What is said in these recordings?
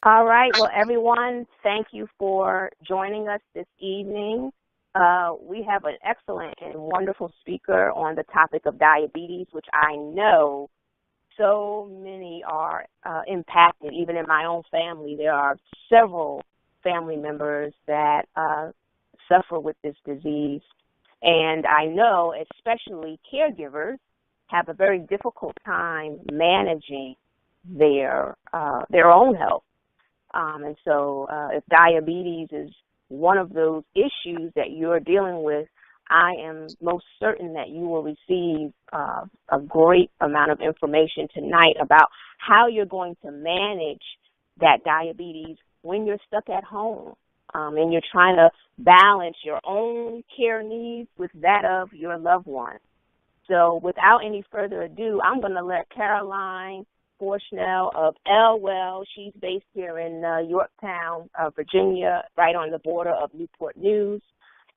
All right. Well, everyone, thank you for joining us this evening. We have an excellent and wonderful speaker on the topic of diabetes, which I know so many are impacted. Even in my own family, there are several family members that suffer with this disease. And I know especially caregivers have a very difficult time managing their own health. And so if diabetes is one of those issues that you're dealing with, I am most certain that you will receive a great amount of information tonight about how you're going to manage that diabetes when you're stuck at home and you're trying to balance your own care needs with that of your loved one. So without any further ado, I'm going to let Caroline Bushnell of Elwell. She's based here in Yorktown, Virginia, right on the border of Newport News.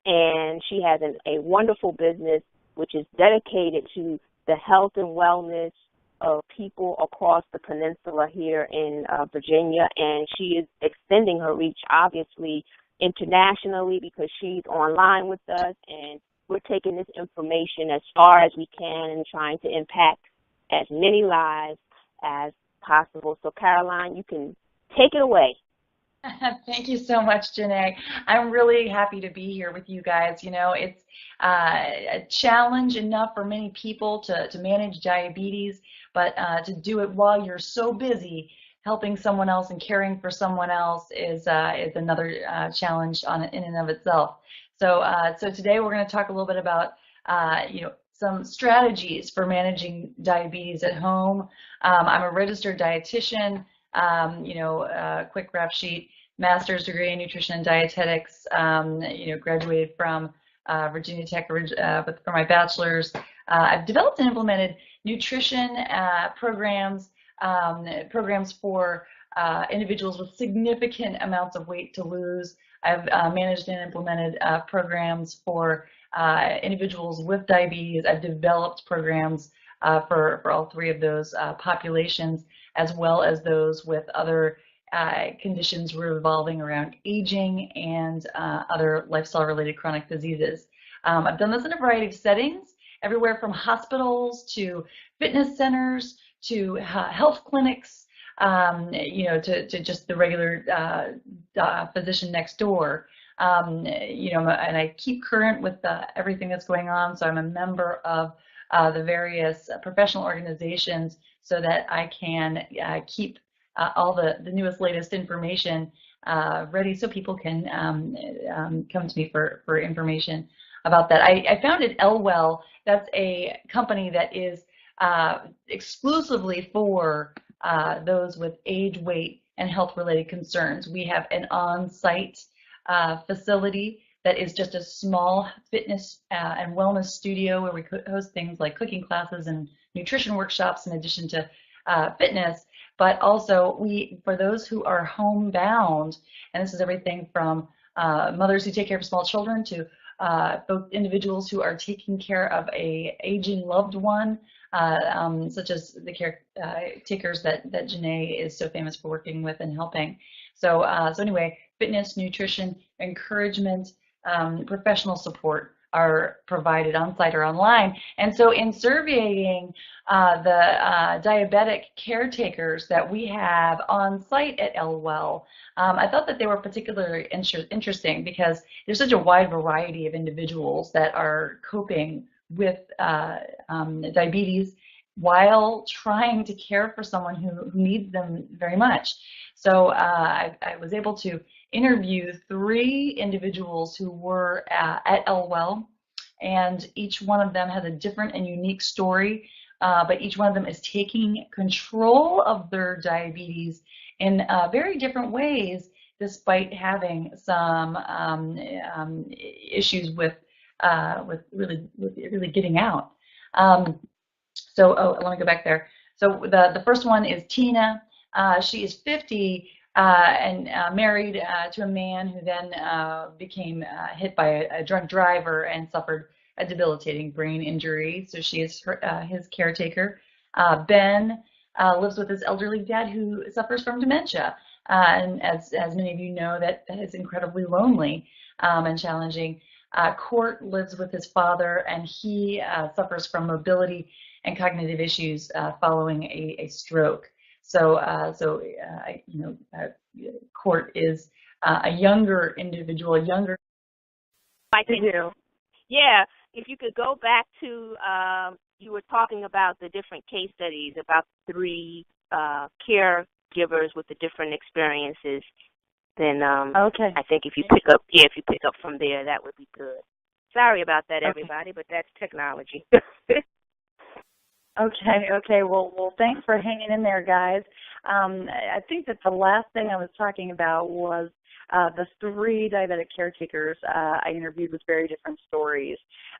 And she has a wonderful business which is dedicated to the health and wellness of people across the peninsula here in Virginia. And she is extending her reach, obviously, internationally because she's online with us. And we're taking this information as far as we can and trying to impact as many lives as possible. So, Caroline, you can take it away. Thank you so much, Janae. I'm really happy to be here with you guys. You know, it's a challenge enough for many people to manage diabetes, but to do it while you're so busy helping someone else and caring for someone else is another challenge in and of itself. So today we're going to talk a little bit about some strategies for managing diabetes at home. I'm a registered dietitian. Quick rap sheet, master's degree in nutrition and dietetics, graduated from Virginia Tech for my bachelor's. I've developed and implemented nutrition programs for individuals with significant amounts of weight to lose. I've managed and implemented programs for individuals with diabetes. I've developed programs for all three of those populations, as well as those with other conditions revolving around aging and other lifestyle-related chronic diseases. I've done this in a variety of settings, everywhere from hospitals to fitness centers to health clinics, to just the regular physician next door. And I keep current with everything that's going on, so I'm a member of the various professional organizations so that I can keep all the newest, latest information ready so people can come to me for information about that. I founded Elwell. That's a company that is exclusively for those with age, weight, and health-related concerns. We have an on-site facility that is just a small fitness and wellness studio where we host things like cooking classes and nutrition workshops in addition to fitness. But also, for those who are homebound, and this is everything from mothers who take care of small children to both individuals who are taking care of a aging loved one, such as the caretakers that Janae is so famous for working with and helping. So anyway, fitness, nutrition, encouragement, professional support are provided on-site or online. And so in surveying the diabetic caretakers that we have on-site at Elwell, I thought that they were particularly interesting because there's such a wide variety of individuals that are coping with diabetes while trying to care for someone who needs them very much. So I was able to interview 3 individuals who were at Elwell, and each one of them has a different and unique story, but each one of them is taking control of their diabetes in very different ways, despite having some issues with really getting out. Let me go back there. So the first one is Tina. She is 50 and married to a man who then became hit by a drunk driver and suffered a debilitating brain injury. So she is his caretaker. Ben lives with his elderly dad who suffers from dementia. and as many of you know, that is incredibly lonely and challenging. Court lives with his father, and he suffers from mobility and cognitive issues following a stroke. Court is a younger individual, a younger. I can do. Yeah, if you could go back to, you were talking about the different case studies, about 3 caregivers with the different experiences. Then Okay. I think if you pick up from there, that would be good. Sorry about that, everybody, but that's technology. Okay. Well, thanks for hanging in there, guys. I think that the last thing I was talking about was the 3 diabetic caretakers I interviewed with very different stories.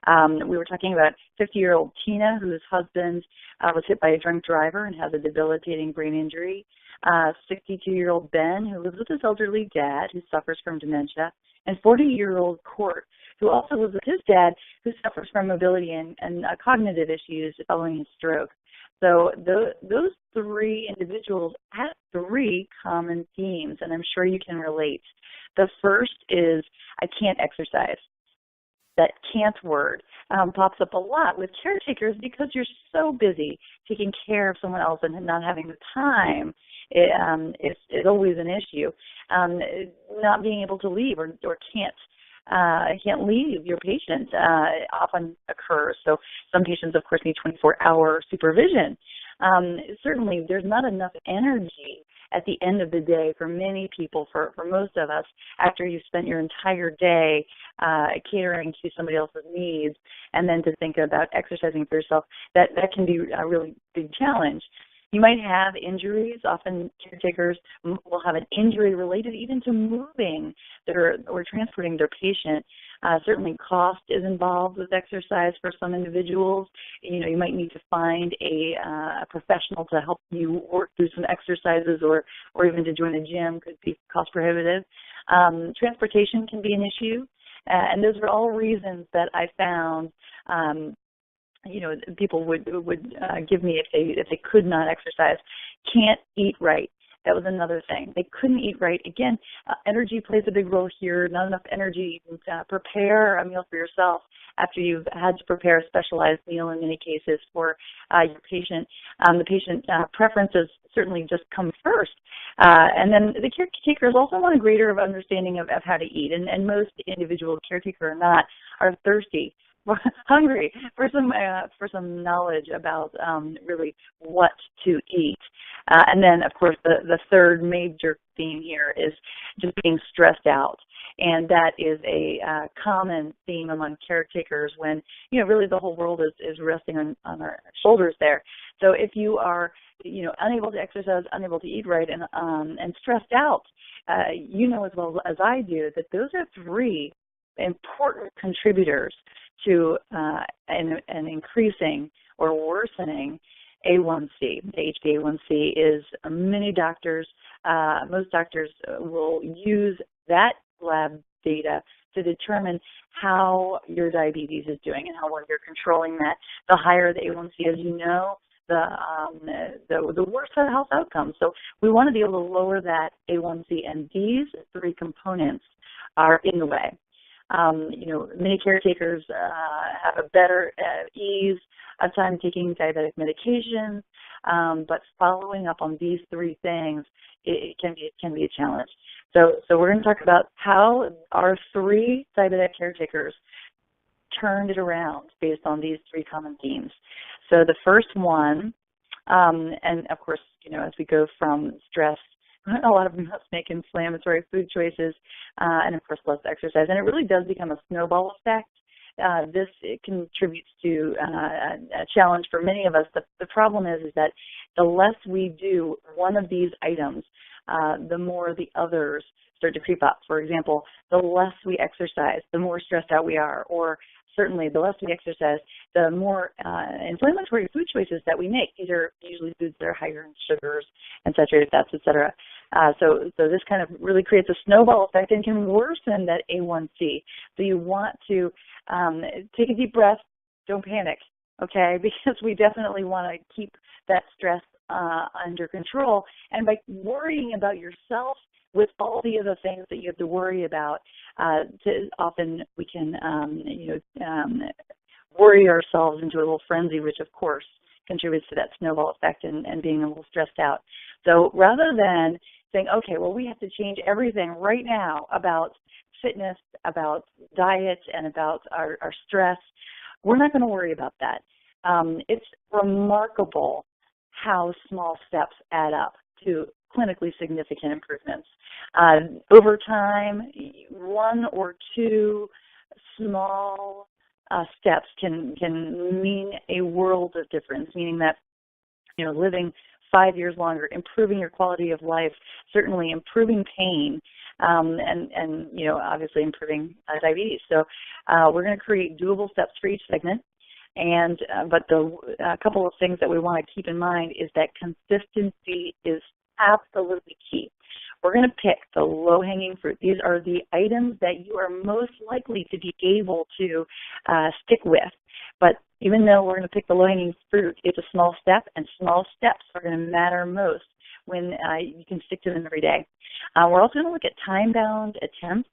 We were talking about 50-year-old Tina, whose husband was hit by a drunk driver and has a debilitating brain injury. 62-year-old Ben, who lives with his elderly dad, who suffers from dementia, and 40-year-old Court, who also lives with his dad, who suffers from mobility and cognitive issues following his stroke. So those 3 individuals have 3 common themes, and I'm sure you can relate. The first is, I can't exercise. That can't word pops up a lot with caretakers because you're so busy taking care of someone else and not having the time. It's always an issue. Not being able to leave or can't leave your patient often occurs. So some patients, of course, need 24-hour supervision. Certainly, there's not enough energy at the end of the day for many people, for most of us, after you've spent your entire day catering to somebody else's needs, and then to think about exercising for yourself, that can be a really big challenge. You might have injuries. Often caretakers will have an injury related even to moving or transporting their patient. Certainly cost is involved with exercise for some individuals. You might need to find a professional to help you work through some exercises, or even to join a gym could be cost prohibitive. Transportation can be an issue. And those are all reasons that I found people would give me if they could not exercise. Can't eat right. That was another thing. They couldn't eat right. Again, energy plays a big role here. Not enough energy to prepare a meal for yourself after you've had to prepare a specialized meal in many cases for your patient. The patient preferences certainly just come first. And then the caretakers also want a greater understanding of how to eat. And most individual caretaker or not are thirsty, hungry for some knowledge about really what to eat. And then, of course, the third major theme here is just being stressed out. And that is a common theme among caretakers when, really the whole world is resting on our shoulders there. So if you are, unable to exercise, unable to eat right, and stressed out, as well as I do, that those are 3 important contributors to an increasing or worsening A1C. The HbA1c is most doctors will use that lab data to determine how your diabetes is doing and how well you're controlling that. The higher the A1C, as you know, the worse the health outcomes. So we want to be able to lower that A1C, and these 3 components are in the way. Many caretakers have a better ease of time taking diabetic medications, but following up on these 3 things, it can be a challenge. So we're going to talk about how our 3 diabetic caretakers turned it around based on these 3 common themes. So the first one, and of course, as we go from stress, a lot of them must make inflammatory food choices, and of course less exercise. And it really does become a snowball effect. This contributes to a challenge for many of us. The problem is that the less we do one of these items, the more the others start to creep up. For example, the less we exercise, the more stressed out we are, or certainly the less we exercise, the more inflammatory food choices that we make. These are usually foods that are higher in sugars and saturated fats, et cetera. So this kind of really creates a snowball effect and can worsen that A1C. So you want to take a deep breath, don't panic, okay? Because we definitely want to keep that stress under control. And by worrying about yourself with all the other things that you have to worry about, often we can, worry ourselves into a little frenzy, which of course contributes to that snowball effect and being a little stressed out. So rather than saying, okay, well, we have to change everything right now about fitness, about diet, and about our stress, we're not going to worry about that. It's remarkable how small steps add up to clinically significant improvements. Over time, one or two small steps can mean a world of difference, meaning that, living 5 years longer, improving your quality of life, certainly improving pain, and obviously improving diabetes. So we're going to create doable steps for each segment. And but a couple of things that we want to keep in mind is that consistency is absolutely key. We're going to pick the low-hanging fruit. These are the items that you are most likely to be able to stick with. But even though we're going to pick the low-hanging fruit, it's a small step, and small steps are going to matter most when you can stick to them every day. We're also going to look at time-bound attempts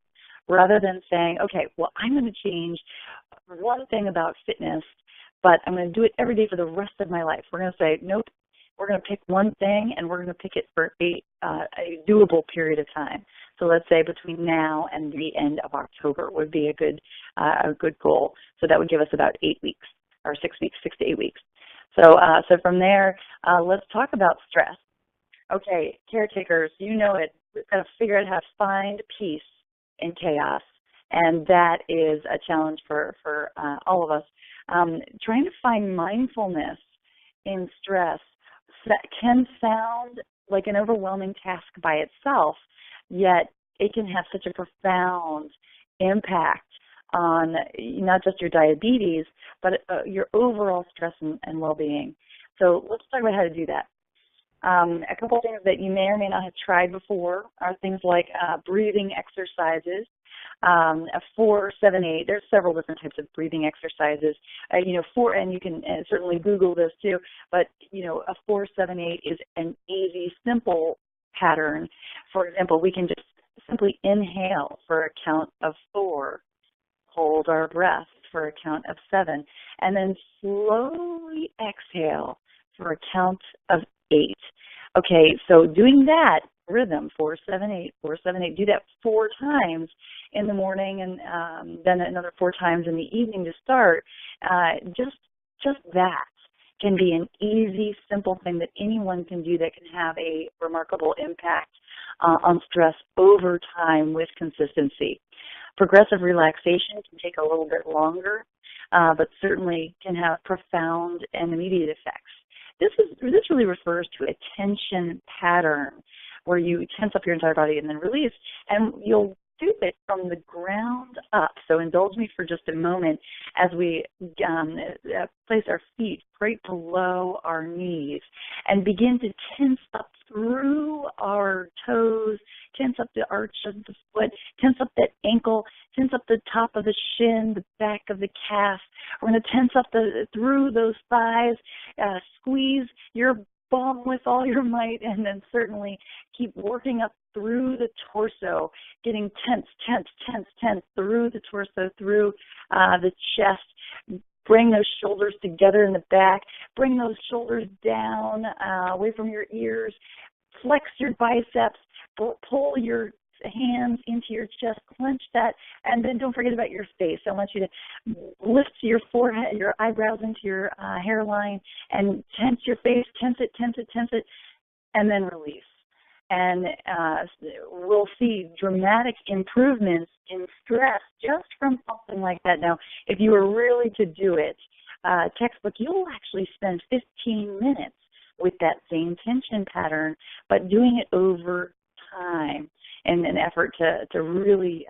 rather than saying, okay, well, I'm going to change one thing about fitness, but I'm going to do it every day for the rest of my life. We're going to say, nope, we're going to pick one thing, and we're going to pick it for a doable period of time. So let's say between now and the end of October would be a good goal. So that would give us about 8 weeks or 6 weeks, 6 to 8 weeks. So from there, let's talk about stress. Okay, caretakers, you know it. We've got to figure out how to find peace in chaos, and that is a challenge for all of us. Trying to find mindfulness in stress that can sound like an overwhelming task by itself, yet it can have such a profound impact on not just your diabetes, but your overall stress and well-being. So let's talk about how to do that. A couple of things that you may or may not have tried before are things like breathing exercises. 4-7-8. There's several different types of breathing exercises. And you can certainly Google this too. But a 4-7-8 is an easy, simple pattern. For example, we can just simply inhale for a count of 4, hold our breath for a count of 7, and then slowly exhale for a count of 8. Okay, so doing that rhythm, 4-7-8, 4-7-8, do that 4 times in the morning and then another 4 times in the evening to start. Just that can be an easy, simple thing that anyone can do that can have a remarkable impact on stress over time with consistency. Progressive relaxation can take a little bit longer, but certainly can have profound and immediate effects. This really refers to a tension pattern where you tense up your entire body and then release, and you'll do it from the ground up. So indulge me for just a moment as we place our feet right below our knees and begin to tense up through our toes, tense up the arch of the foot, tense up that ankle, tense up the top of the shin, the back of the calf. We're going to tense up through those thighs, squeeze your bum with all your might, and then certainly keep working up through the torso, getting tense through the torso, through the chest. Bring those shoulders together in the back. Bring those shoulders down, away from your ears. Flex your biceps. Pull your hands into your chest. Clench that. And then don't forget about your face. I want you to lift your forehead, your eyebrows into your hairline, and tense your face. Tense it, and then release. And we'll see dramatic improvements in stress just from something like that. Now, if you were really to do it, textbook, you'll actually spend 15 minutes with that same tension pattern, but doing it over time in an effort to really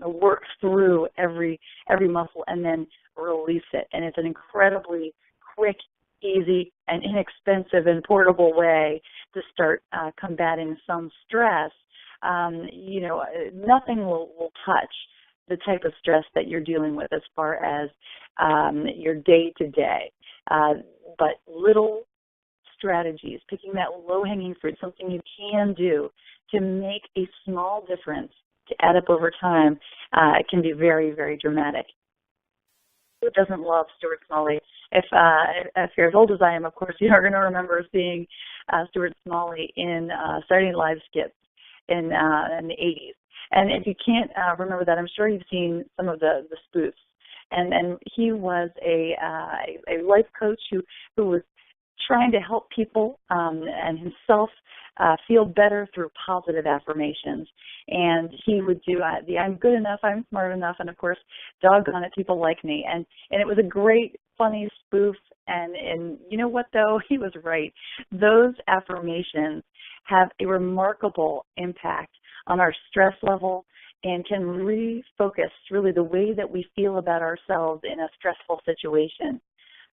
work through every muscle and then release it. And it's an incredibly quick, easy, and inexpensive and portable way to start combating some stress. Nothing will touch the type of stress that you're dealing with as far as your day-to-day. But little strategies, picking that low-hanging fruit, something you can do to make a small difference to add up over time, can be very, very dramatic. Who doesn't love Stuart Smalley? If you're as old as I am, of course, you're going to remember seeing Stuart Smalley in Saturday Night Live skits in the 80s. And if you can't remember that, I'm sure you've seen some of the spoofs. And he was a life coach who was trying to help people and himself feel better through positive affirmations. And he would do the I'm good enough, I'm smart enough, and of course, doggone it, people like me. And it was a great, funny spoof. And you know what, though? He was right. Those affirmations have a remarkable impact on our stress level and can refocus really the way that we feel about ourselves in a stressful situation.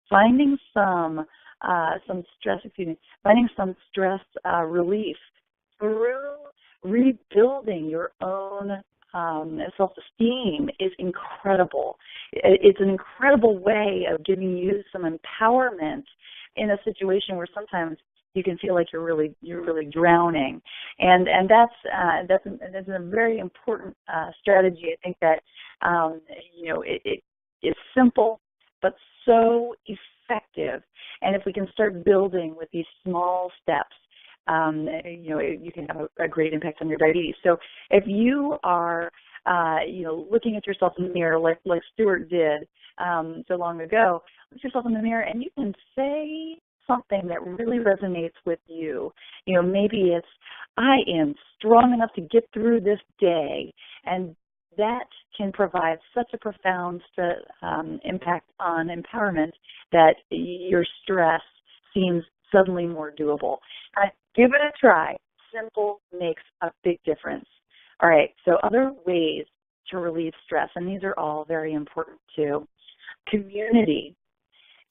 Finding some stress relief through rebuilding your own self-esteem is incredible. It's an incredible way of giving you some empowerment in a situation where sometimes you can feel like you're really drowning, and that's a very important strategy. I think that it is simple but so effective, and if we can start building with these small steps, you can have a great impact on your diabetes. So if you are looking at yourself in the mirror like Stuart did so long ago, look at yourself in the mirror and you can say something that really resonates with you. Maybe it's, I am strong enough to get through this day, and that can provide such a profound impact on empowerment that your stress seems suddenly more doable. Give it a try. Simple makes a big difference. All right, so other ways to relieve stress, and these are all very important too. Community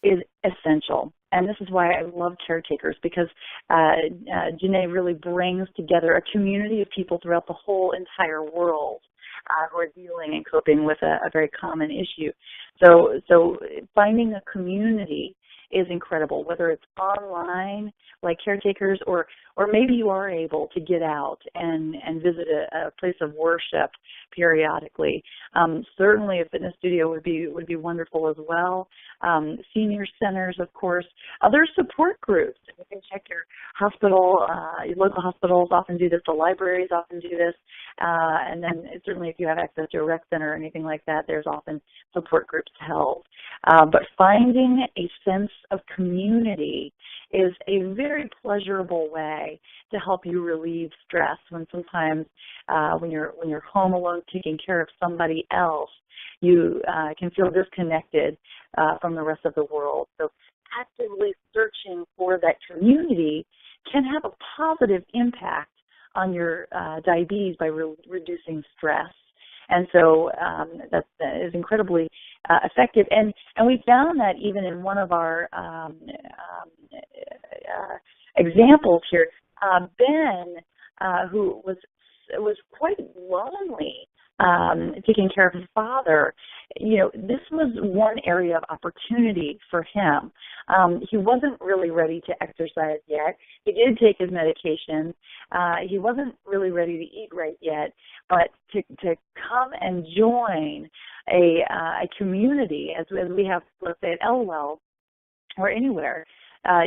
is essential. And this is why I love caretakers, because Janae really brings together a community of people throughout the whole entire world who are dealing and coping with a very common issue. So finding a community is incredible, whether it's online like caretakers or maybe you are able to get out and visit a place of worship periodically. Certainly a fitness studio would be wonderful as well. Senior centers, of course. Other support groups. You can check your hospital. Your local hospitals often do this. The libraries often do this. And then certainly if you have access to a rec center or anything like that, there's often support groups held. But finding a sense of community is a very pleasurable way to help you relieve stress when sometimes when you're home alone taking care of somebody else, you can feel disconnected from the rest of the world. So actively searching for that community can have a positive impact on your diabetes by reducing stress. And so that is incredibly effective. And we found that even in one of our examples here, Ben, who was quite lonely, taking care of his father, this was one area of opportunity for him. He wasn't really ready to exercise yet. He did take his medication. He wasn't really ready to eat right yet, but to come and join a community, as we have, let's say, at Elwell or anywhere,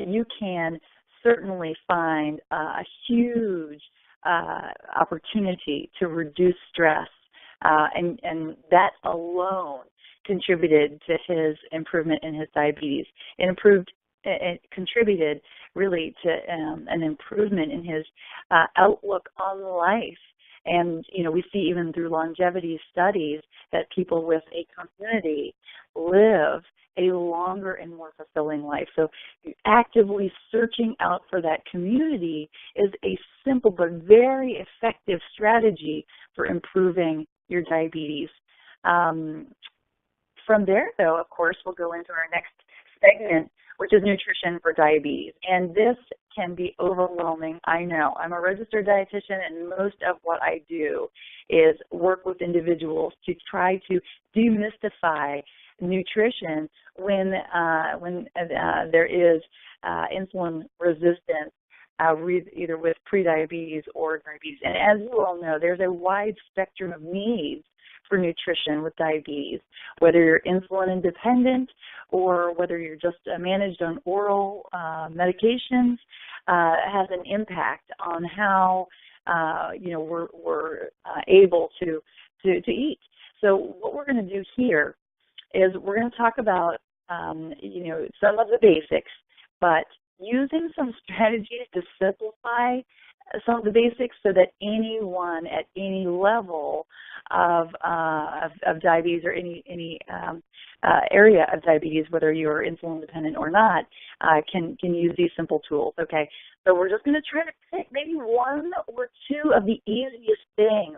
you can certainly find a huge opportunity to reduce stress. And that alone contributed to his improvement in his diabetes. It contributed really to an improvement in his outlook on life. And, we see even through longevity studies that people with a community live a longer and more fulfilling life. So actively searching out for that community is a simple but very effective strategy for improving your diabetes. From there, though, of course, we'll go into our next segment which is nutrition for diabetes. And this can be overwhelming. I know. I'm a registered dietitian, and most of what I do is work with individuals to try to demystify nutrition when there is insulin resistance, either with prediabetes or diabetes. And as you all know, there's a wide spectrum of needs for nutrition with diabetes, whether you're insulin independent or whether you're just managed on oral medications, has an impact on how we're able to eat. So what we're going to do here is we're going to talk about some of the basics, but using some strategies to simplify some of the basics so that anyone at any level of diabetes or any area of diabetes, whether you're insulin dependent or not, can use these simple tools. Okay, so we're just going to try to pick maybe one or two of the easiest things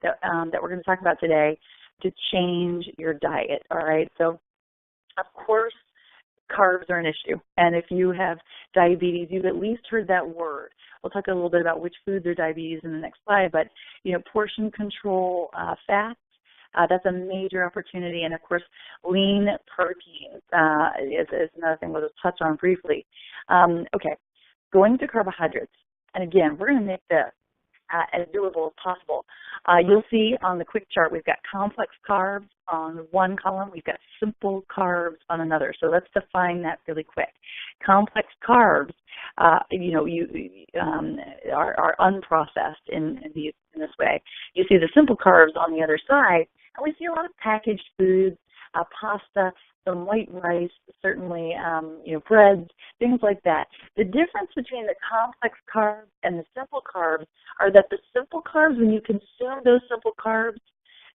that we're going to talk about today to change your diet. All right, so of course, carbs are an issue, and if you have diabetes, you've at least heard that word. We'll talk a little bit about which foods are diabetes in the next slide, but portion control, fats, that's a major opportunity, and of course, lean proteins is another thing we'll just touch on briefly. Okay, going to carbohydrates, and again, we're going to make this as doable as possible. You'll see on the quick chart we've got complex carbs on one column, we've got simple carbs on another. So let's define that really quick. Complex carbs, are unprocessed in this way. You see the simple carbs on the other side, and we see a lot of packaged foods, pasta, some white rice, certainly, breads, things like that. The difference between the complex carbs and the simple carbs are that the simple carbs, when you consume those simple carbs,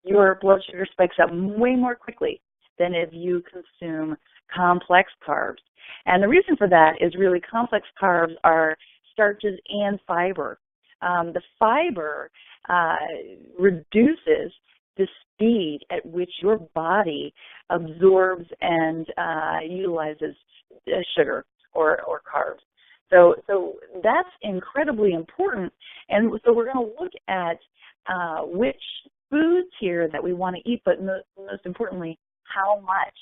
your blood sugar spikes up way more quickly than if you consume complex carbs. And the reason for that is really complex carbs are starches and fiber. The fiber reduces the speed at which your body absorbs and utilizes sugar or carbs. So that's incredibly important. And so we're going to look at which foods here that we want to eat, but most importantly, how much.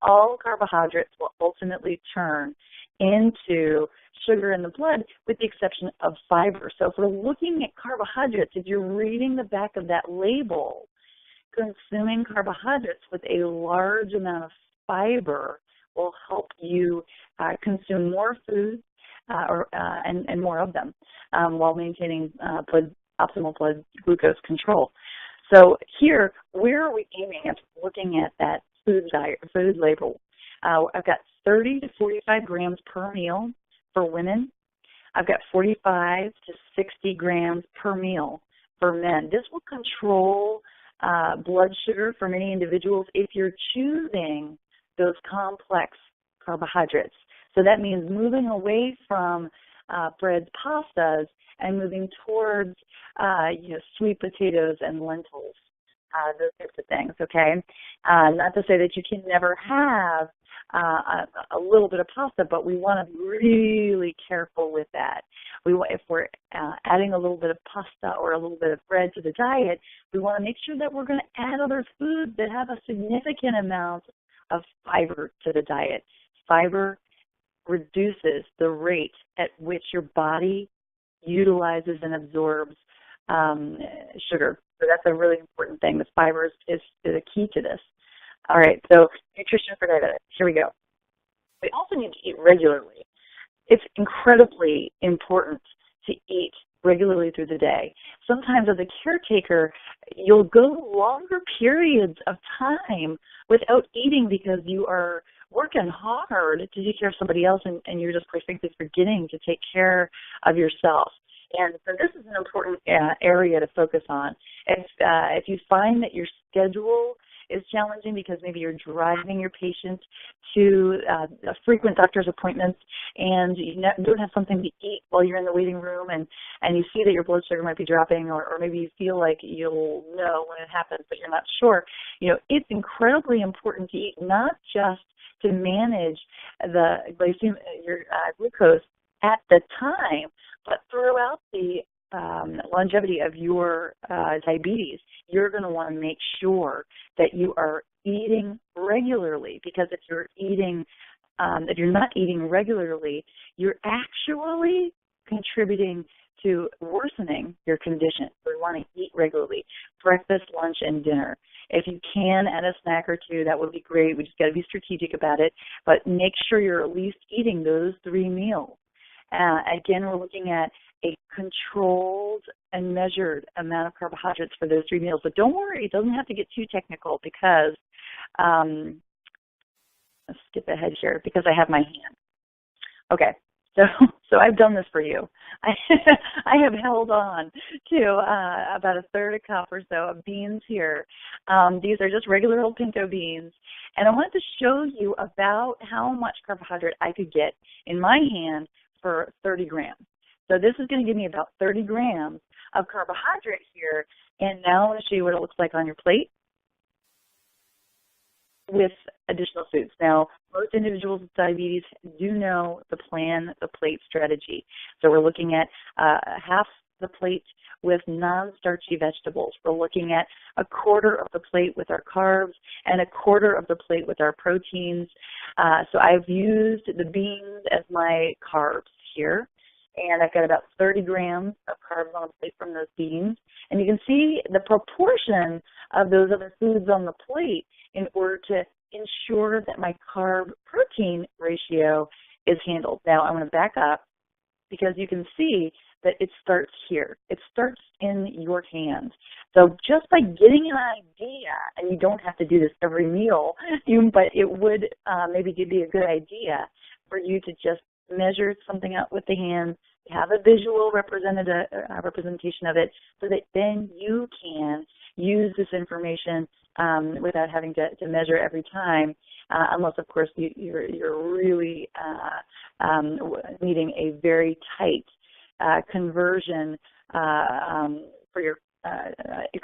All carbohydrates will ultimately turn into sugar in the blood, with the exception of fiber. So if we're looking at carbohydrates, if you're reading the back of that label, consuming carbohydrates with a large amount of fiber will help you consume more food and more of them while maintaining optimal blood glucose control. So here, where are we aiming at looking at that food label? I've got 30 to 45 grams per meal for women. I've got 45 to 60 grams per meal for men. This will control blood sugar for many individuals if you're choosing those complex carbohydrates. So that means moving away from breads, pastas, and moving towards sweet potatoes and lentils, those types of things. Okay, not to say that you can never have a little bit of pasta, but we want to be really careful with that. If we're adding a little bit of pasta or a little bit of bread to the diet, we want to make sure that we're going to add other foods that have a significant amount of fiber to the diet. Fiber reduces the rate at which your body utilizes and absorbs sugar. So that's a really important thing. The fiber is a key to this. All right, so nutrition for diabetics. Here we go. We also need to eat regularly. It's incredibly important to eat regularly through the day. Sometimes as a caretaker, you'll go longer periods of time without eating because you are working hard to take care of somebody else and you're just quite frankly forgetting to take care of yourself. And so this is an important area to focus on. If you find that your schedule is challenging because maybe you're driving your patient to frequent doctor's appointments and you don't have something to eat while you're in the waiting room and you see that your blood sugar might be dropping or maybe you feel like you'll know when it happens but you're not sure, it's incredibly important to eat not just to manage the your glucose at the time, but throughout the longevity of your diabetes, you're going to want to make sure that you are eating regularly, because if you're not eating regularly, you're actually contributing to worsening your condition. So we want to eat regularly, breakfast, lunch, and dinner. If you can add a snack or two, that would be great. We just got to be strategic about it, but make sure you're at least eating those 3 meals. Again, we're looking at a controlled and measured amount of carbohydrates for those 3 meals. But don't worry, it doesn't have to get too technical, because let's skip ahead here because I have my hand. Okay, so I've done this for you. I have held on to about a third a cup or so of beans here. These are just regular old pinto beans. And I wanted to show you about how much carbohydrate I could get in my hand for 30 grams. So this is going to give me about 30 grams of carbohydrate here. And now I want to show you what it looks like on your plate with additional foods. Now, most individuals with diabetes do know the plan, the plate strategy. So we're looking at half the plate with non-starchy vegetables. We're looking at a quarter of the plate with our carbs and a quarter of the plate with our proteins. So I've used the beans as my carbs here. And I've got about 30 grams of carbs on the plate from those beans. And you can see the proportion of those other foods on the plate in order to ensure that my carb-protein ratio is handled. Now, I'm going to back up because you can see that it starts here. It starts in your hand. So just by getting an idea, and you don't have to do this every meal, but it would maybe be a good idea for you to just measure something out with the hand, have a visual representation of it, so that then you can use this information without having to measure every time, unless, of course, you're really needing a very tight conversion for your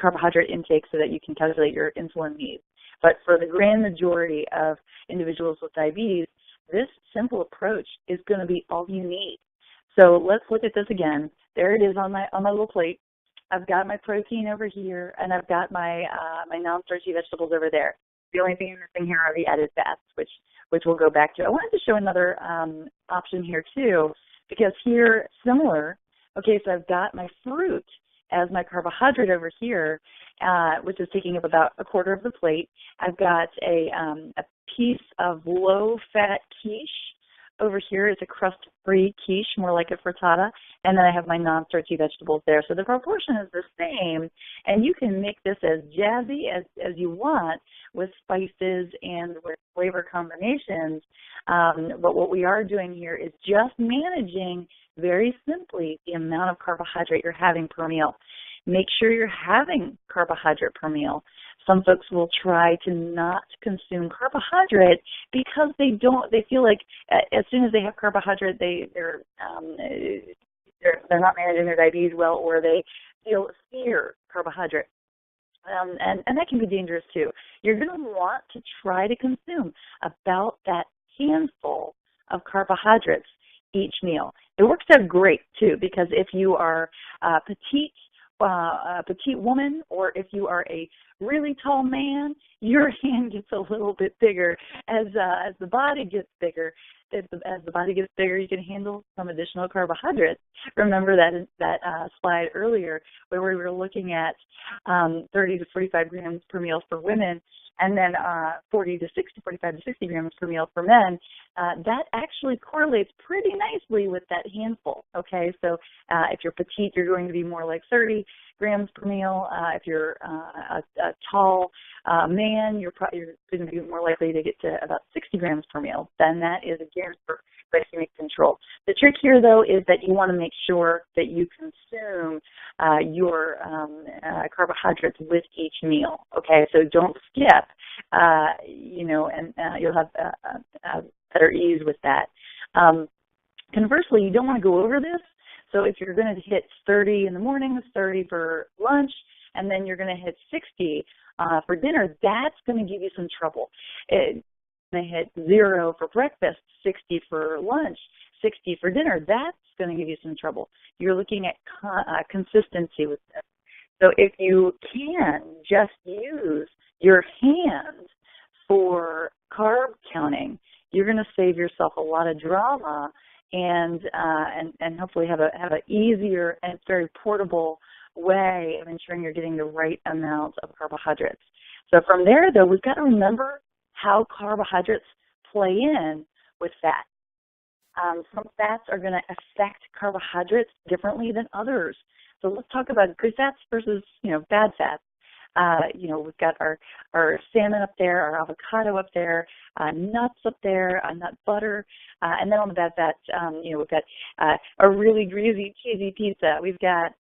carbohydrate intake so that you can calculate your insulin needs. But for the grand majority of individuals with diabetes, this simple approach is going to be all you need. So let's look at this again. There it is on my little plate. I've got my protein over here, and I've got my my non-starchy vegetables over there. The only thing missing here are the added fats, which we'll go back to. I wanted to show another option here too, because here, similar. Okay, so I've got my fruit as my carbohydrate over here, which is taking up about a quarter of the plate. I've got a piece of low-fat quiche over here. It's a crust-free quiche, more like a frittata, and then I have my non-starchy vegetables there. So the proportion is the same, and you can make this as jazzy as you want with spices and with flavor combinations. But what we are doing here is just managing very simply the amount of carbohydrate you're having per meal. Make sure you're having carbohydrate per meal. Some folks will try to not consume carbohydrate because they feel like as soon as they have carbohydrate, they're not managing their diabetes well, or they feel fear carbohydrate. And that can be dangerous too. You're going to want to try to consume about that handful of carbohydrates each meal. It works out great too, because if you are a petite woman, or if you are a really tall man, your hand gets a little bit bigger as the body gets bigger. As the body gets bigger, you can handle some additional carbohydrates. Remember that slide earlier where we were looking at 30 to 45 grams per meal for women, and then 45 to 60 grams per meal for men. That actually correlates pretty nicely with that handful. Okay, so if you're petite, you're going to be more like 30 grams per meal. If you're a tall man, you're going to be more likely to get to about 60 grams per meal. Then that is a guarantee for glycemic control. The trick here, though, is that you want to make sure that you consume your carbohydrates with each meal. Okay, so don't skip, and you'll have better ease with that. Conversely, you don't want to go over this. So if you're going to hit 30 in the morning, 30 for lunch, and then you're going to hit 60 for dinner, that's going to give you some trouble. going to hit 0 for breakfast, 60 for lunch, 60 for dinner. That's going to give you some trouble. You're looking at consistency with this. So if you can just use your hand for carb counting, you're going to save yourself a lot of drama and hopefully have an easier and very portable way of ensuring you're getting the right amount of carbohydrates. So from there, though, we've got to remember how carbohydrates play in with fat. Some fats are going to affect carbohydrates differently than others. So let's talk about good fats versus, bad fats. We've got our salmon up there, our avocado up there, nuts up there, nut butter, and then on the bad fats, we've got a really greasy, cheesy pizza. We've got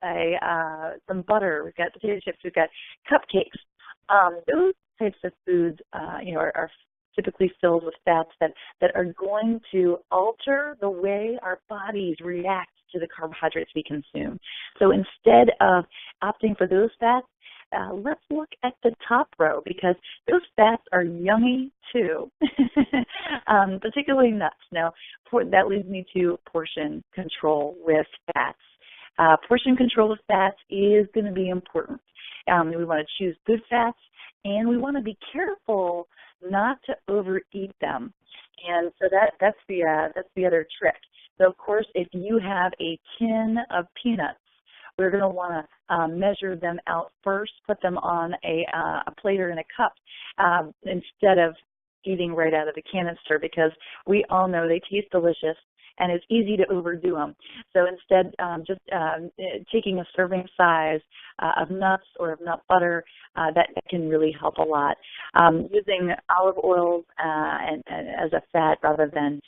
some butter. We've got potato chips. We've got cupcakes. Those types of foods, are typically filled with fats that are going to alter the way our bodies react to the carbohydrates we consume. So instead of opting for those fats, let's look at the top row because those fats are yummy too, particularly nuts. Now, that leads me to portion control with fats. Portion control with fats is going to be important. We want to choose good fats, and we want to be careful not to overeat them. And so that's the other trick. So of course, if you have a tin of peanuts, we're going to want to measure them out first, put them on a plate or in a cup instead of eating right out of the canister because we all know they taste delicious and it's easy to overdo them. So instead, just taking a serving size of nuts or of nut butter, that can really help a lot. Using olive oil and as a fat rather than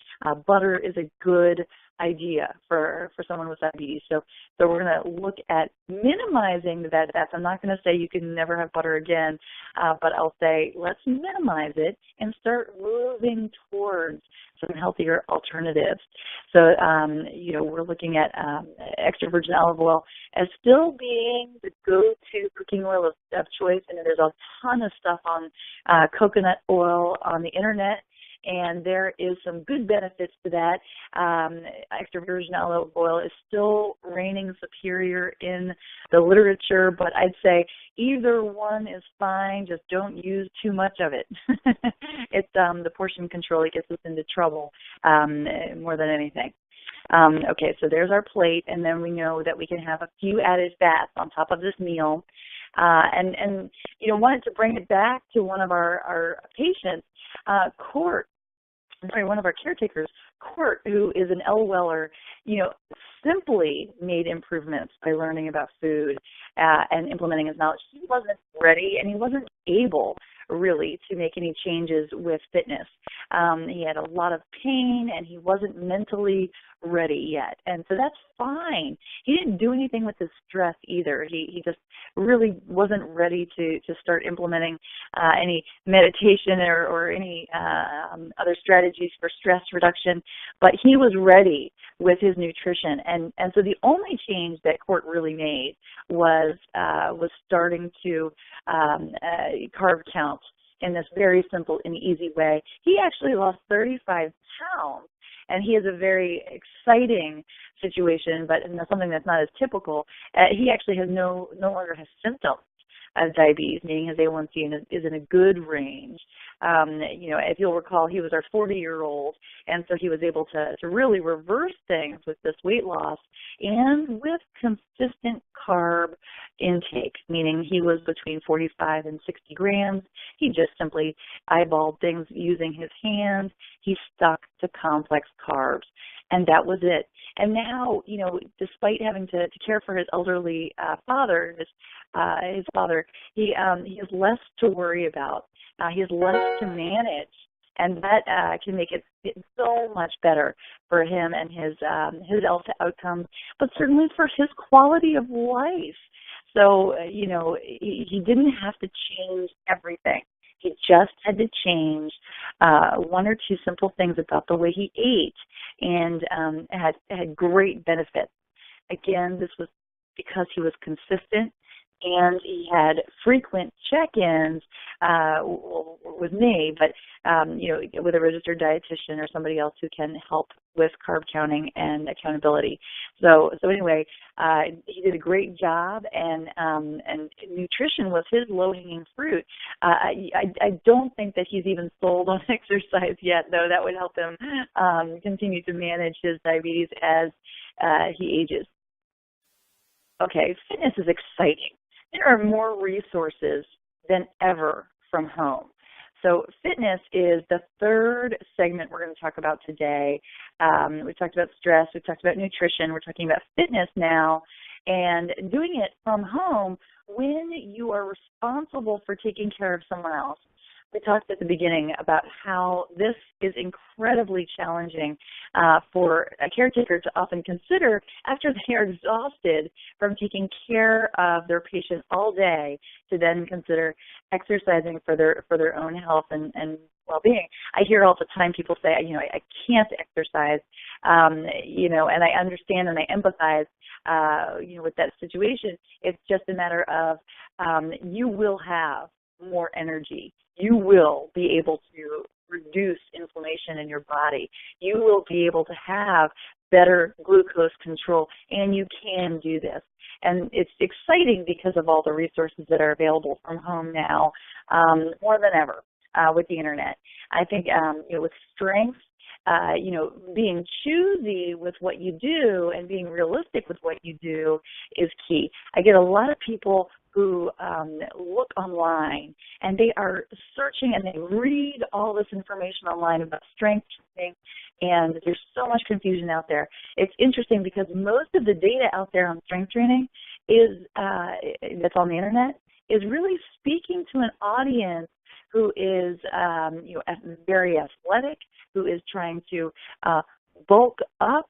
butter is a good idea for someone with diabetes. So we're going to look at minimizing the bad fats. I'm not going to say you can never have butter again, but I'll say let's minimize it and start moving towards some healthier alternatives. So, we're looking at extra virgin olive oil as still being the go-to cooking oil of choice. And there's a ton of stuff on coconut oil on the internet. And there is some good benefits to that. Extra virgin olive oil is still reigning superior in the literature, but I'd say either one is fine. Just don't use too much of it. It's the portion control that gets us into trouble more than anything. Okay, so there's our plate, and then we know that we can have a few added fats on top of this meal. And wanted to bring it back to one of our patients, one of our caretakers, Court, who is an LWELer, simply made improvements by learning about food and implementing his knowledge. He wasn't ready and he wasn't able really to make any changes with fitness. He had a lot of pain and he wasn't mentally ready yet. And so that's fine. He didn't do anything with his stress either. He just really wasn't ready to start implementing any meditation or any other strategies for stress reduction. But he was ready with his nutrition. And so the only change that Court really made was starting to carb count in this very simple and easy way. He actually lost 35 pounds. And he has a very exciting situation, but something that's not as typical. He actually no longer has symptoms of diabetes, meaning his A1C is in a good range. If you'll recall, he was our 40-year-old, and so he was able to really reverse things with this weight loss and with consistent carb intake, meaning he was between 45 and 60 grams. He just simply eyeballed things using his hands. He stuck to complex carbs, and that was it. And now, despite having to care for his elderly father, his father, he has less to worry about. He has less to manage, and that can make it so much better for him and his health outcomes, but certainly for his quality of life. So, he didn't have to change everything. He just had to change one or two simple things about the way he ate, and had great benefits. Again, this was because he was consistent and he had frequent check-ins with me, but with a registered dietitian or somebody else who can help with carb counting and accountability. So anyway, he did a great job, and nutrition was his low-hanging fruit. I don't think that he's even sold on exercise yet, though. That would help him continue to manage his diabetes as he ages. Okay, fitness is exciting. There are more resources than ever from home. So fitness is the third segment we're going to talk about today. We talked about stress. We talked about nutrition. We're talking about fitness now, and doing it from home when you are responsible for taking care of someone else. We talked at the beginning about how this is incredibly challenging for a caretaker to often consider after they are exhausted from taking care of their patient all day, to then consider exercising for their own health and well-being. I hear all the time people say, I can't exercise, and I understand and I empathize, with that situation. It's just a matter of you will have more energy. You will be able to reduce inflammation in your body. You will be able to have better glucose control, and you can do this. And it's exciting because of all the resources that are available from home now, more than ever with the internet. I think with strength, being choosy with what you do and being realistic with what you do is key. I get a lot of people who look online and they are searching and they read all this information online about strength training, and there's so much confusion out there. It's interesting because most of the data out there on strength training is that's on the internet is really speaking to an audience who is very athletic, who is trying to bulk up,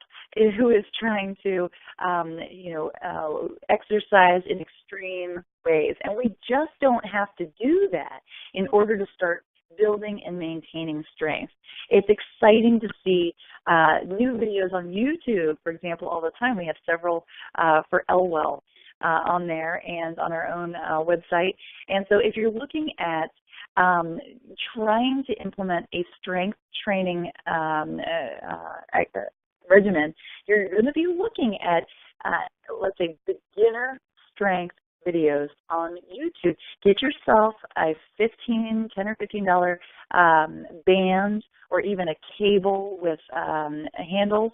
who is trying to exercise in extreme ways. And we just don't have to do that in order to start building and maintaining strength. It's exciting to see new videos on YouTube, for example, all the time. We have several for Elwell on there and on our own website. And so if you're looking at trying to implement a strength training regimen, you're going to be looking at, let's say, beginner strength videos on YouTube. Get yourself a $10 or $15 band or even a cable with handles.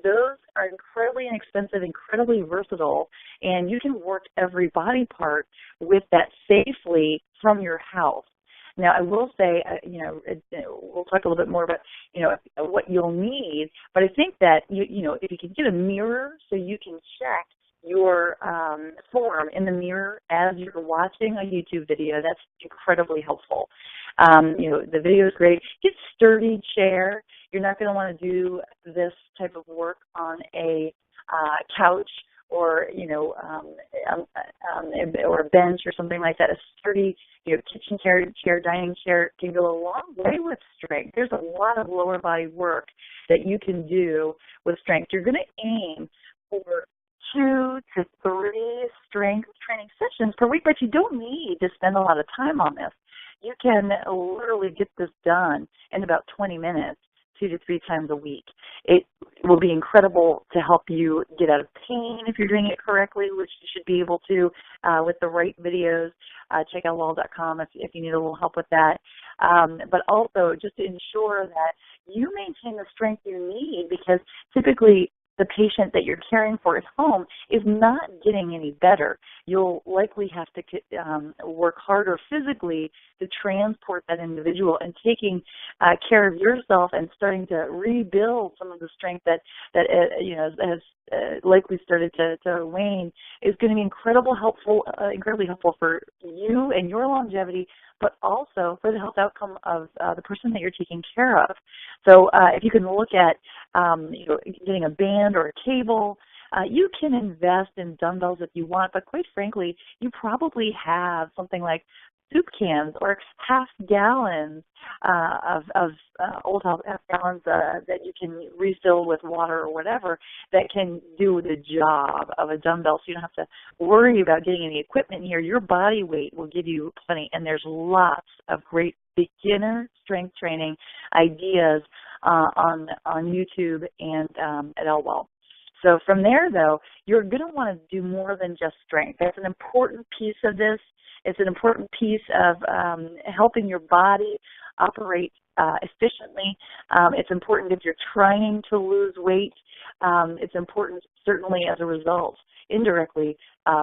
Those are incredibly inexpensive, incredibly versatile, and you can work every body part with that safely from your house. Now, I will say, we'll talk a little bit more about, what you'll need, but I think that, if you can get a mirror so you can check your form in the mirror as you're watching a YouTube video, that's incredibly helpful. The video is great. Get a sturdy chair. You're not going to want to do this type of work on a couch or or a bench or something like that. A sturdy, kitchen chair, dining chair can go a long way with strength. There's a lot of lower body work that you can do with strength. You're going to aim for 2 to 3 strength training sessions per week, but you don't need to spend a lot of time on this. You can literally get this done in about 20 minutes. 2 to 3 times a week. It will be incredible to help you get out of pain if you're doing it correctly, which you should be able to with the right videos. Check out Lowell.com if you need a little help with that. But also just to ensure that you maintain the strength you need, because typically the patient that you're caring for at home is not getting any better. You'll likely have to work harder physically to transport that individual, and taking care of yourself and starting to rebuild some of the strength that has likely started to wane is going to be incredibly helpful for you and your longevity, but also for the health outcome of the person that you're taking care of. So if you can look at getting a band or a cable, you can invest in dumbbells if you want, but quite frankly, you probably have something like soup cans or half gallons of old half gallons that you can refill with water or whatever that can do the job of a dumbbell, so you don't have to worry about getting any equipment here. Your body weight will give you plenty, and there's lots of great beginner strength training ideas on YouTube and at Elwell. So from there, though, you're going to want to do more than just strength. That's an important piece of this. It's an important piece of helping your body operate efficiently. It's important if you're trying to lose weight. It's important, certainly, as a result, indirectly,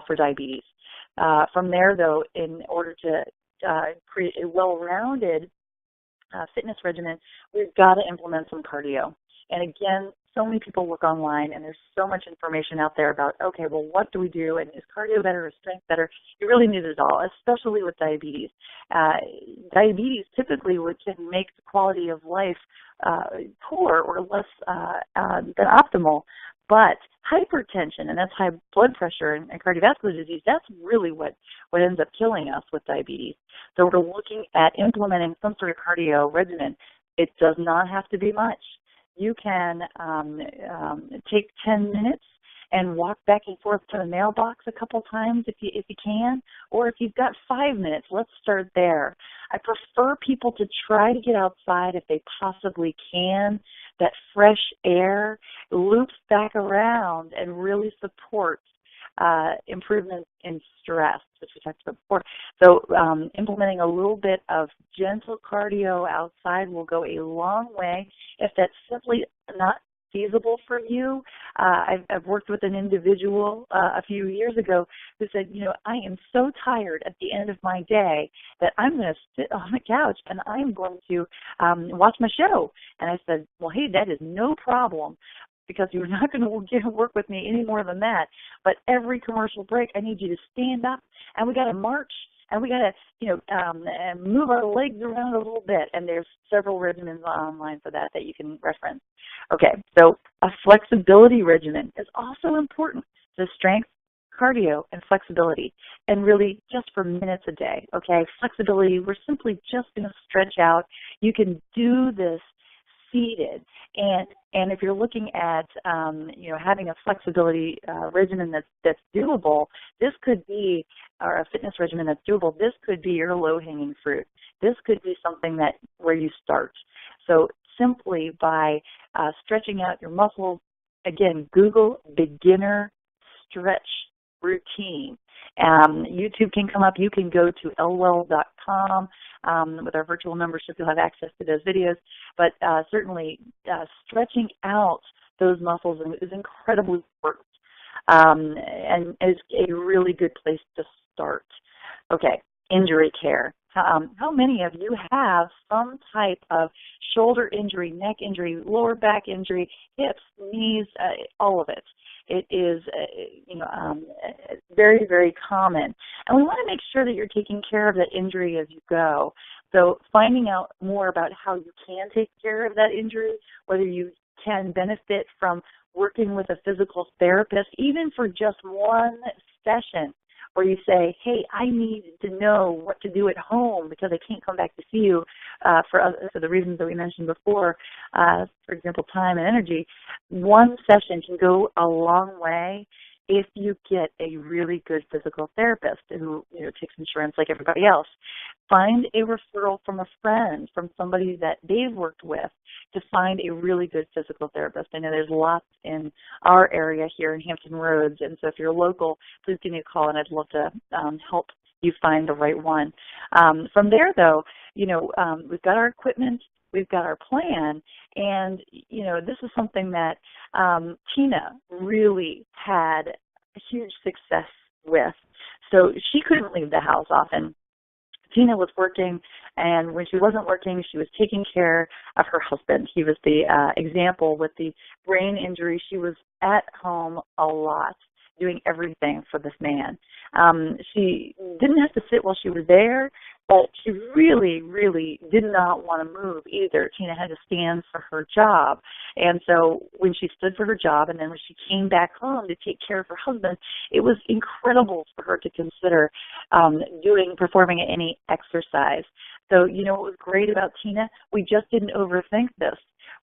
for diabetes. From there, though, in order to create a well-rounded fitness regimen, we've got to implement some cardio. And again, so many people look online, and there's so much information out there about, okay, well, what do we do? And is cardio better or strength better? You really need it all, especially with diabetes. Diabetes typically can make the quality of life poor or less than optimal. But hypertension, and that's high blood pressure and cardiovascular disease, that's really what ends up killing us with diabetes. So we're looking at implementing some sort of cardio regimen. It does not have to be much. You can take 10 minutes and walk back and forth to the mailbox a couple times if you can, or if you've got 5 minutes, let's start there. I prefer people to try to get outside if they possibly can. That fresh air loops back around and really supports improvement in stress, which we talked about before. So implementing a little bit of gentle cardio outside will go a long way. If that's simply not feasible for you, I've worked with an individual a few years ago who said, I am so tired at the end of my day that I'm going to sit on the couch and I'm going to watch my show. And I said, well, hey, that is no problem, because you're not going to work with me any more than that. But every commercial break, I need you to stand up, and we got to march, and we got to, move our legs around a little bit. And there's several regimens online for that you can reference. Okay, so a flexibility regimen is also important. The strength, cardio, and flexibility, and really just for minutes a day. Okay, flexibility, we're simply just going to stretch out. You can do this seated, and if you're looking at having a flexibility regimen that's doable, this could be, or a fitness regimen that's doable, this could be your low-hanging fruit. This could be something where you start. So simply by stretching out your muscles, again, Google beginner stretch routine. YouTube can come up. You can go to elwell.com. With our virtual membership, you'll have access to those videos. But certainly stretching out those muscles is incredibly important, and is a really good place to start. Okay, injury care. How many of you have some type of shoulder injury, neck injury, lower back injury, hips, knees, all of it? It is, very, very common. And we want to make sure that you're taking care of that injury as you go. So finding out more about how you can take care of that injury, whether you can benefit from working with a physical therapist, even for just one session, where you say, hey, I need to know what to do at home because I can't come back to see you for the reasons that we mentioned before, for example, time and energy. One session can go a long way if you get a really good physical therapist who takes insurance like everybody else. Find a referral from a friend, from somebody that they've worked with, to find a really good physical therapist. I know there's lots in our area here in Hampton Roads, and so if you're local, please give me a call, and I'd love to help you find the right one. From there, though, we've got our equipment, we've got our plan, and, this is something that Tina really had a huge success with. So she couldn't leave the house often. Tina was working, and when she wasn't working, she was taking care of her husband. He was the example with the brain injury. She was at home a lot, doing everything for this man. She didn't have to sit while she was there, but she really, really did not want to move either. Tina had to stand for her job. And so when she stood for her job and then when she came back home to take care of her husband, it was incredible for her to consider performing any exercise. So, you know what was great about Tina? We just didn't overthink this.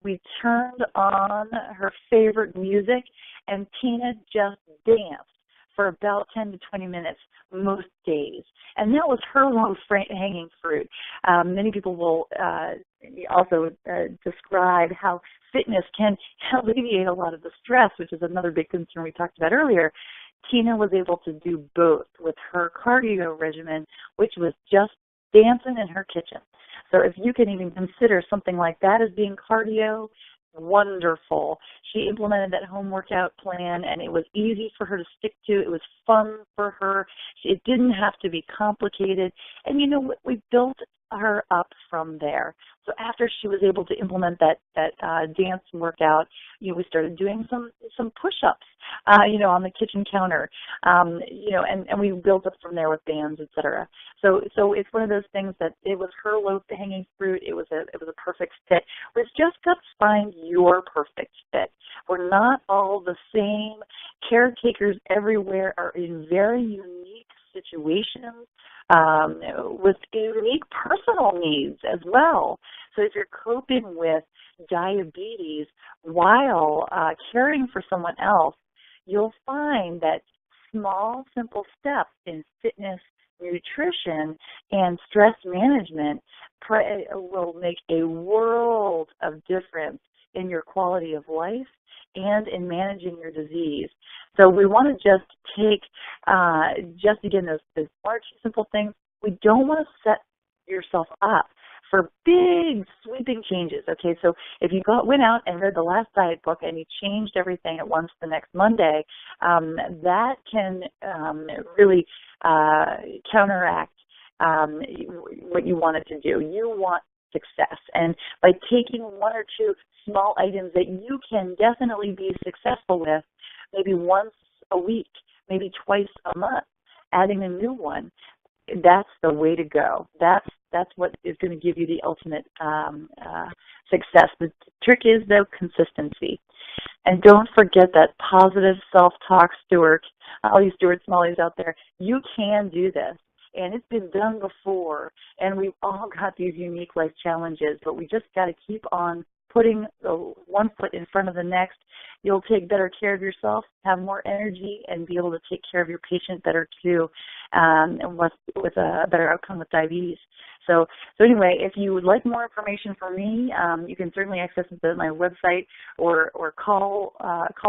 We turned on her favorite music, and Tina just danced for about 10 to 20 minutes most days. And that was her low-hanging fruit. Many people will also describe how fitness can alleviate a lot of the stress, which is another big concern we talked about earlier. Tina was able to do both with her cardio regimen, which was just dancing in her kitchen. So if you can even consider something like that as being cardio, wonderful. She implemented that home workout plan, and it was easy for her to stick to. It was fun for her. It didn't have to be complicated. And, you know, we built her up from there. So after she was able to implement that dance workout, you know, we started doing some push-ups, you know, on the kitchen counter, you know, and we built up from there with bands, et cetera. So it's one of those things that it was her low-hanging fruit. It was a perfect fit. We've just got to find your perfect fit. We're not all the same. Caretakers everywhere are in very unique situations, with unique personal needs as well. So if you're coping with diabetes while caring for someone else, you'll find that small, simple steps in fitness, nutrition, and stress management will make a world of difference in your quality of life and in managing your disease. So we want to just take, again, those large, simple things. We don't want to set yourself up for big, sweeping changes. Okay, so if you went out and read the last diet book and you changed everything at once the next Monday, that can really counteract what you wanted to do. You want success. And by taking one or two small items that you can definitely be successful with, maybe once a week, maybe twice a month, adding a new one, that's the way to go. That's what is going to give you the ultimate success. The trick is, though, consistency. And don't forget that positive self-talk, Stuart. All you Stuart Smalleys out there, you can do this. And it's been done before, and we've all got these unique life challenges, but we just got to keep on putting one foot in front of the next. You'll take better care of yourself, have more energy, and be able to take care of your patient better too, and with a better outcome with diabetes. So anyway, if you would like more information from me, you can certainly access it at my website or call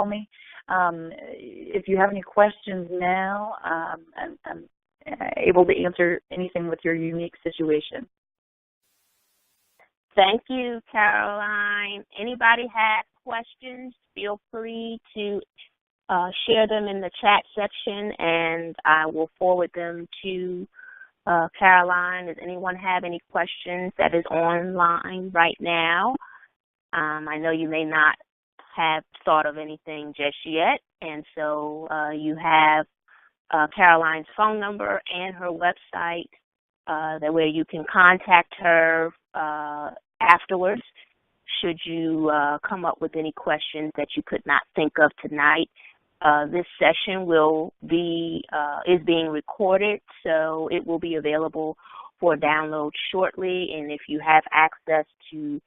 me. If you have any questions now, I'm able to answer anything with your unique situation. Thank you, Caroline. Anybody has questions, feel free to share them in the chat section, and I will forward them to Caroline. Does anyone have any questions that is online right now? I know you may not have thought of anything just yet, and so you have Caroline's phone number and her website, that where you can contact her afterwards should you come up with any questions that you could not think of tonight. This session is being recorded, so it will be available for download shortly. And if you have access to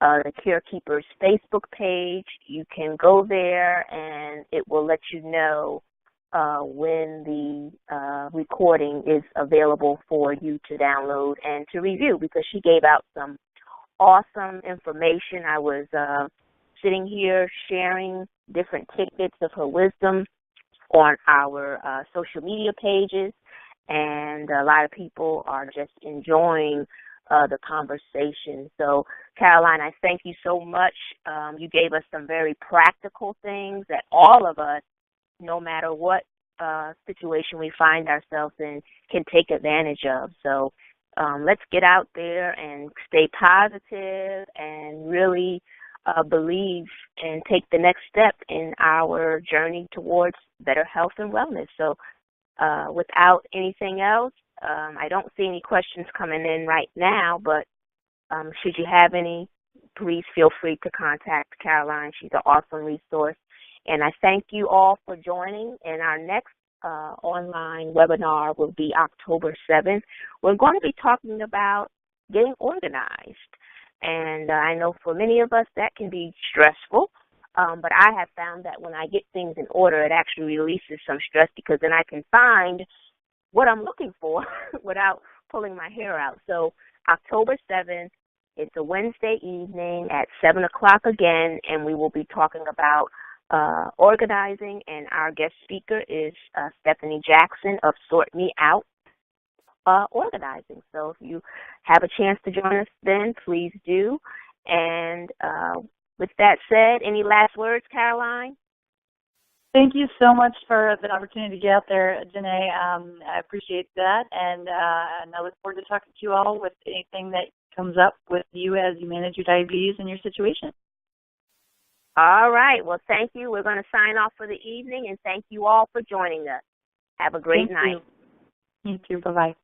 the Carekeepers Facebook page, you can go there and it will let you know when the recording is available for you to download and to review, because she gave out some awesome information. I was sitting here sharing different tidbits of her wisdom on our social media pages, and a lot of people are just enjoying the conversation. So, Caroline, I thank you so much. You gave us some very practical things that all of us, no matter what situation we find ourselves in, can take advantage of. So let's get out there and stay positive and really believe and take the next step in our journey towards better health and wellness. So without anything else, I don't see any questions coming in right now, but should you have any, please feel free to contact Caroline. She's an awesome resource. And I thank you all for joining. And our next online webinar will be October 7th. We're going to be talking about getting organized. And I know for many of us that can be stressful, but I have found that when I get things in order, it actually releases some stress because then I can find what I'm looking for without pulling my hair out. So October 7th, it's a Wednesday evening at 7 o'clock again, and we will be talking about organizing, and our guest speaker is Stephanie Jackson of Sort Me Out Organizing. So if you have a chance to join us then, please do. And with that said, any last words, Caroline? Thank you so much for the opportunity to get out there, Janae. I appreciate that, and I look forward to talking to you all with anything that comes up with you as you manage your diabetes and your situation. All right. Well, thank you. We're going to sign off for the evening, and thank you all for joining us. Have a great night. You too. Bye-bye.